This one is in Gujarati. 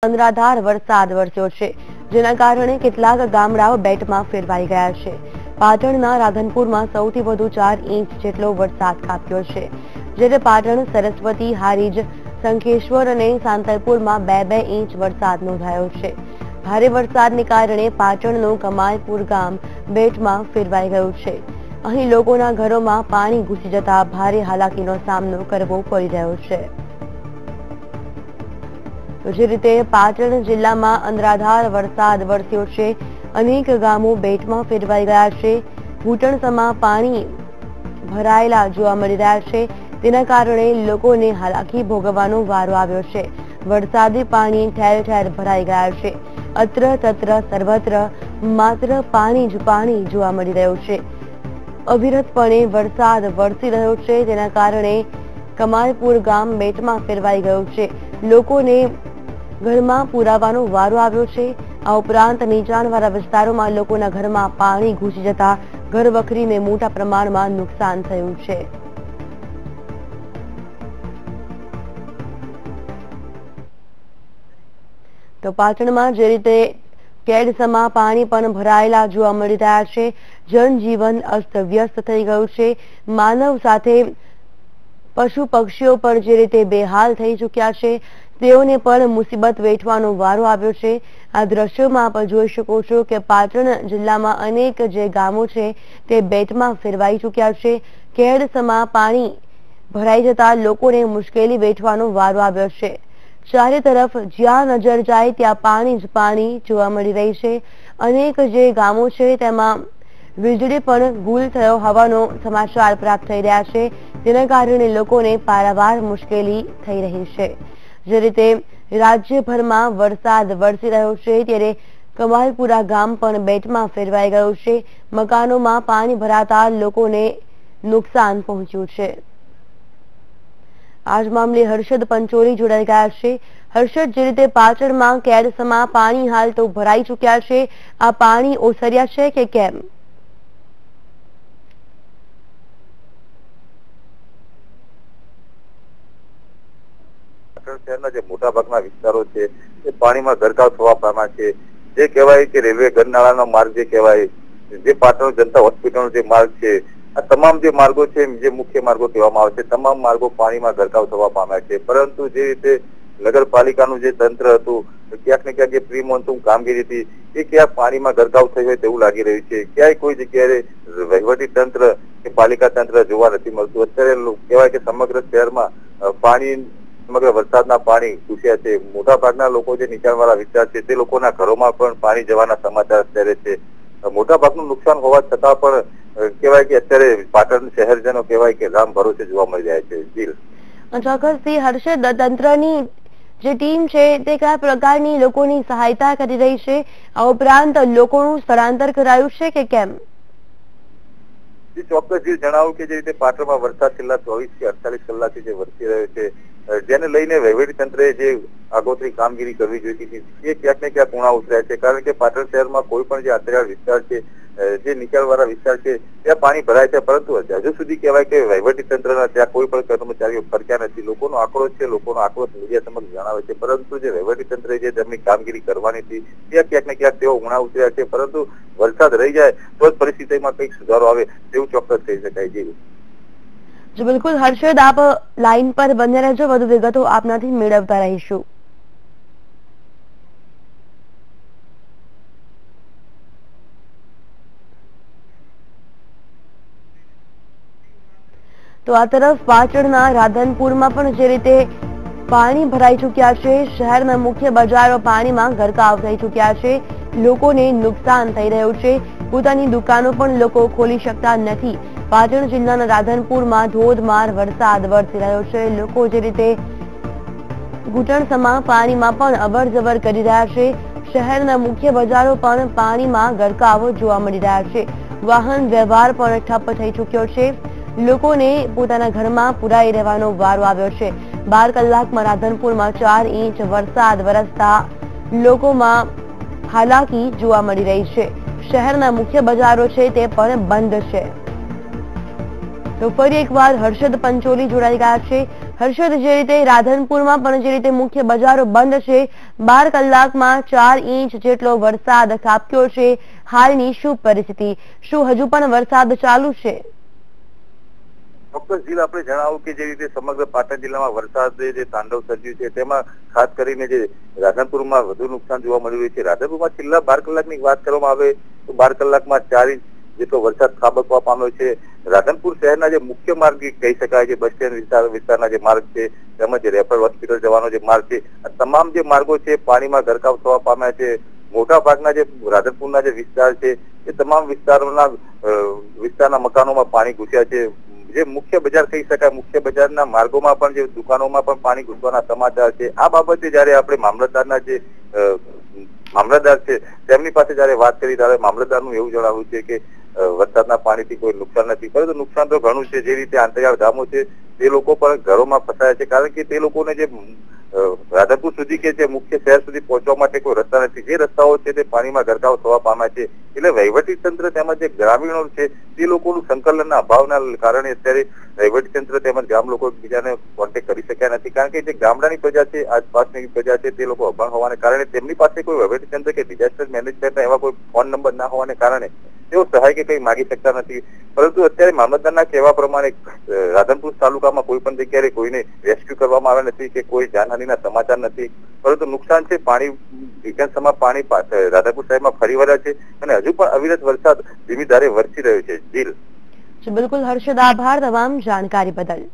અનરાધાર વરસાદ વરસ્યો છે, જેના કારણે કેટલાક ગામડાઓ બેટમાં ફેરવાઈ ગયા છે. પાટણના રાધનપુરમાં સૌથી વધુ 4 ઇંચ જેટલો વરસાદ ખાબક્યો છે, જ્યારે પાટણ, સરસ્વતી, હારીજ, શંખેશ્વર અને સાંતલપુરમાં 2-2 ઇંચ વરસાદ નોંધાયો છે. ભારે વરસાદને કારણે પાટણનું કમાલપુર ગામ બેટમાં ફેરવાઈ ગયું છે. અહીં લોકોના ઘરોમાં પાણી ઘૂસી જતા ભારે હાલાકીનો સામનો કરવો પડી રહ્યો છે. જે રીતે પાટણ જિલ્લામાં અનરાધાર વરસાદ વરસ્યો છે, અનેક ગામો બેટમાં ફેરવાઈ ગયા છે. ઘૂંટણસમાં પાણી ભરાયેલા જોવા મળી રહ્યા છે. તેના કારણે લોકોને હાલાકી ભોગવવાનો વારો આવ્યો છે. વરસાદી પાણી ઠેર ઠેર ભરાઈ ગયા છે. અત્ર તત્ર સર્વત્ર માત્ર પાણી જ પાણી જોવા મળી રહ્યું છે. અવિરતપણે વરસાદ વરસી રહ્યો છે, તેના કારણે કમાલપુર ગામ બેટમાં ફેરવાઈ ગયું છે. લોકોને ઘરમાં પુરાવાનો વારો આવ્યો છે. આ ઉપરાંત નીચાણવાળા વિસ્તારોમાં લોકોના ઘરમાં પાણી ઘૂસી જતા ઘરવખરીને મોટા પ્રમાણમાં નુકસાન થયું છે. તો પાટણમાં જે રીતે કેડસમાં પાણી પણ ભરાયેલા જોવા મળી રહ્યા છે. જનજીવન અસ્તવ્યસ્ત થઈ ગયું છે. માનવ સાથે પશુ પક્ષીઓ પણ જે રીતે બેહાલ થઈ ચૂક્યા છે, તેઓને પણ મુસીબત વેઠવાનો વારો આવ્યો છે. આ દ્રશ્યોમાં આપ જોઈ શકો છો કે પાટણ જિલ્લામાં અનેક જે ગામો છે તે બેટમાં ફેરવાઈ ચૂક્યા છે. કેડસમાં પાણી ભરાઈ જતા લોકોને મુશ્કેલી વેઠવાનો વારો આવ્યો છે. ચારે તરફ જ્યાં નજર જાય ત્યાં પાણી જ પાણી જોવા મળી રહી છે. અનેક જે ગામો છે તેમાં વીજળી પણ ગુલ થયો હોવાનો સમાચાર પ્રાપ્ત થઈ રહ્યા છે. તેના કારણે લોકોને પારાવાર મુશ્કેલી થઈ રહી છે. જે રીતે રાજ્યભરમાં વરસાદ વરસી રહ્યો છે, ત્યારે કમાલપુરા ગામ પણ બેટમાં ફેરવાઈ ગયું છે. મકાનોમાં પાણી ભરાતા લોકોને નુકસાન પહોંચ્યું છે. આજ મામલે હર્ષદ પંચોલી જોડાઈ ગયા છે. હર્ષદ, જે રીતે પાટણમાં કેડસમાં પાણી હાલ તો ભરાઈ ચૂક્યા છે, આ પાણી ઓસર્યા છે કે કેમ? શહેરના જે મોટા ભાગના વિસ્તારો છે એ પાણીમાં ગરકાવ થવા પામ્યા છે. જે કહેવાય કે રેલવે ગરનાળાનો માર્ગ જે કહેવાય, જે પાટણ જનતા હોસ્પિટલનો જે માર્ગ છે, આ તમામ જે માર્ગો છે, જે મુખ્ય માર્ગો કહેવામાં આવે છે, તમામ માર્ગો પાણીમાં ગરકાવ થવા પામ્યા છે. પરંતુ જે રીતે નગરપાલિકાનું જે તંત્ર હતું, ક્યાંક ને ક્યાંક જે પ્રી મોન્સૂન કામગીરી હતી, એ ક્યાંક પાણીમાં ગરકાવ થઈ હોય તેવું લાગી રહ્યું છે. ક્યાંય કોઈ જગ્યાએ વહીવટી તંત્ર કે પાલિકા તંત્ર જોવા નથી મળતું. અત્યારે કહેવાય કે સમગ્ર શહેરમાં પાણી સમગ્ર વરસાદના પાણી ઘૂસ્યા છે. મોટા ભાગના લોકો જે નીચાણવાળા વિસ્તાર છે તે લોકોના ઘરોમાં પણ પાણી જવાના સમાચાર અત્યારે છે. મોટા ભાગનું નુકસાન હોવા છતાં પણ કહેવાય કે અત્યારે પાટણ શહેરજનો કહેવાય કે રામ ભરોસે જોવા મળી રહ્યા છે. જીલ ચોક્કસથી હર્ષદ, તંત્રની જે ટીમ છે તે કયા પ્રકારની લોકોની સહાયતા કરી રહી છે? આ ઉપરાંત લોકોનું સ્થળાંતર કરાયું છે કે કેમ? ચોક્કસ જણાવું કે જે રીતે પાટણમાં વરસાદ છેલ્લા 24 કે 48 કલાકથી જે વરસી રહ્યો છે, જેને લઈને વહીવટી તંત્રએ જે આગોતરી કામગીરી કરવી જોઈતી હતી, એ ક્યાંક ને ક્યાંક ઉણા ઉતર્યા છે. કારણ કે પાટણ શહેરમાં કોઈ પણ જે અંતરિયાળ વિસ્તાર છે, જે નીચાણવાળા વિસ્તાર છે, ત્યાં પાણી ભરાય છે, પરંતુ હજુ સુધી કહેવાય કે વહીવટી તંત્રના ત્યાં કોઈ પણ કર્મચારીઓ ફરક્યા નથી. લોકોનો આક્રોશ છે, લોકોનો આક્રોશ મીડિયા સમક્ષ જણાવે છે, પરંતુ જે વહીવટી તંત્રએ જે તેમની કામગીરી કરવાની હતી, ત્યાં ક્યાંક ને ક્યાંક તેઓ ઉણા ઉતર્યા છે. પરંતુ વરસાદ રહી જાય તો જ પરિસ્થિતિમાં કંઈક સુધારો આવે તેવું ચોક્કસ કહી શકાય. જી બિલકુલ હર્ષદ, આપ લાઈન પર બને રહેજો, વધુ વિગતો આપનાથી મેળવતા રહીશું. તો આ તરફ પાટણના રાધનપુરમાં પણ જે રીતે પાણી ભરાઈ ચૂક્યા છે, શહેરના મુખ્ય બજારો પાણીમાં ગરકાવ થઈ ચૂક્યા છે. લોકોને નુકસાન થઈ રહ્યું છે. પોતાની દુકાનો પણ લોકો ખોલી શકતા નથી. પાટણ જિલ્લાના રાધનપુરમાં ધોધમાર વરસાદ વરસી રહ્યો છે. લોકો જે રીતે ઘૂંટણસમાં પાણીમાં પણ અવરજવર કરી રહ્યા છે. શહેરના મુખ્ય બજારો પણ પાણીમાં ગરકાવ જોવા મળી રહ્યા છે. વાહન વ્યવહાર પણ ઠપ થઈ ચૂક્યો છે. લોકોને પોતાના ઘરમાં પુરાઈ રહેવાનો વારો આવ્યો છે. 12 કલાકમાં રાધનપુરમાં 4 ઇંચ વરસાદ વરસતા લોકોમાં હાલાકી જોવા મળી રહી છે. શહેરના મુખ્ય બજારો છે તે પણ બંધ છે. તો ફરી એકવાર હર્ષદ પંચોલી જોડાઈ ગયા છે. હર્ષદ, જે રીતે રાધનપુરમાં પણ જે રીતે મુખ્ય બજારો બંધ છે, 12 કલાકમાં 4 ઇંચ જેટલો વરસાદ ખાબક્યો છે, હાલની શું પરિસ્થિતિ? શું હજુ પણ વરસાદ ચાલુ છે? ચોક્કસ જીલ, આપણે જણાવું કે જે રીતે સમગ્ર પાટણ જિલ્લામાં વરસાદે જે તાંડવ સર્જ્યું છે તેમાં ખાસ કરીને જે રાધનપુરમાં વધુ નુકસાન જોવા મળી રહ્યું છે. રાધનપુરમાં છેલ્લા 12 કલાકની વાત કરવામાં આવે તો 12 કલાકમાં 4 ઇંચ જેટલો વરસાદ ખાબકવા પામ્યો છે. રાધનપુર શહેરના જે મુખ્ય માર્ગ કહી શકાય, જે બસ સ્ટેન્ડ વિસ્તારના જે માર્ગ છે તેમજ રેફરલ હોસ્પિટલ જવાનો જે માર્ગ છે, આ તમામ જે માર્ગો છે પાણીમાં ગરકાવ થવા પામ્યા છે. મોટા ભાગના જે રાધનપુરના જે વિસ્તાર છે એ તમામ વિસ્તારના મકાનોમાં પાણી ઘૂસ્યા છે. જે મુખ્ય બજાર કહી શકાય, મુખ્ય બજારના માર્ગોમાં પણ જે દુકાનોમાં પણ પાણી ઘૂસવાના સમાચાર છે. આ બાબતે જયારે આપણે મામલતદાર છે તેમની પાસે જયારે વાત કરી ત્યારે મામલતદારનું એવું જણાવ્યું છે કે વરસાદના પાણીથી કોઈ નુકસાન નથી, પરંતુ નુકસાન તો ઘણું છે. જે રીતે આંતરિયાળ ગામો છે તે લોકો પણ ઘરોમાં ફસાયા છે, કારણ કે તે લોકોને જે રાધનપુર સુધી કે જે મુખ્ય શહેર સુધી પહોંચવા માટે કોઈ રસ્તા નથી. જે રસ્તાઓ છે તે પાણીમાં ગરકાવ થવા પામ્યા છે. એટલે વહીવટી તંત્ર તેમજ જે ગ્રામીણો છે તે લોકોનું સંકલનના અભાવના કારણે અત્યારે વહીવટી તંત્ર તેમજ ગામ લોકો એકબીજાને કોન્ટેક્ટ કરી શક્યા નથી, કારણ કે જે ગામડાની પ્રજા છે, આસપાસની પ્રજા છે તે લોકો અભણ હોવાને કારણે તેમની પાસે કોઈ વહીવટી તંત્ર કે ડિઝાસ્ટર મેનેજમેન્ટના એવા કોઈ ફોન નંબર ના હોવાને કારણે તેઓ સહાય કે કંઈ માગી શકતા નથી. પરંતુ અત્યારે મામલતદારના કહેવા પ્રમાણે રાધનપુર તાલુકામાં કોઈ પણ જગ્યાએ કોઈને રેસ્ક્યુ કરવામાં આવ્યા નથી કે કોઈ જાનહાનિના સમાચાર નથી, પરંતુ નુકસાન છે. પાણી રાધનપુર શહેરમાં ફરી વળ્યા છે અને હજુ પણ અવિરત વરસાદ ધીમી ધારે વરસી રહ્યો છે. જીલ, બિલકુલ હર્ષદ, આભાર તમામ જાણકારી બદલ.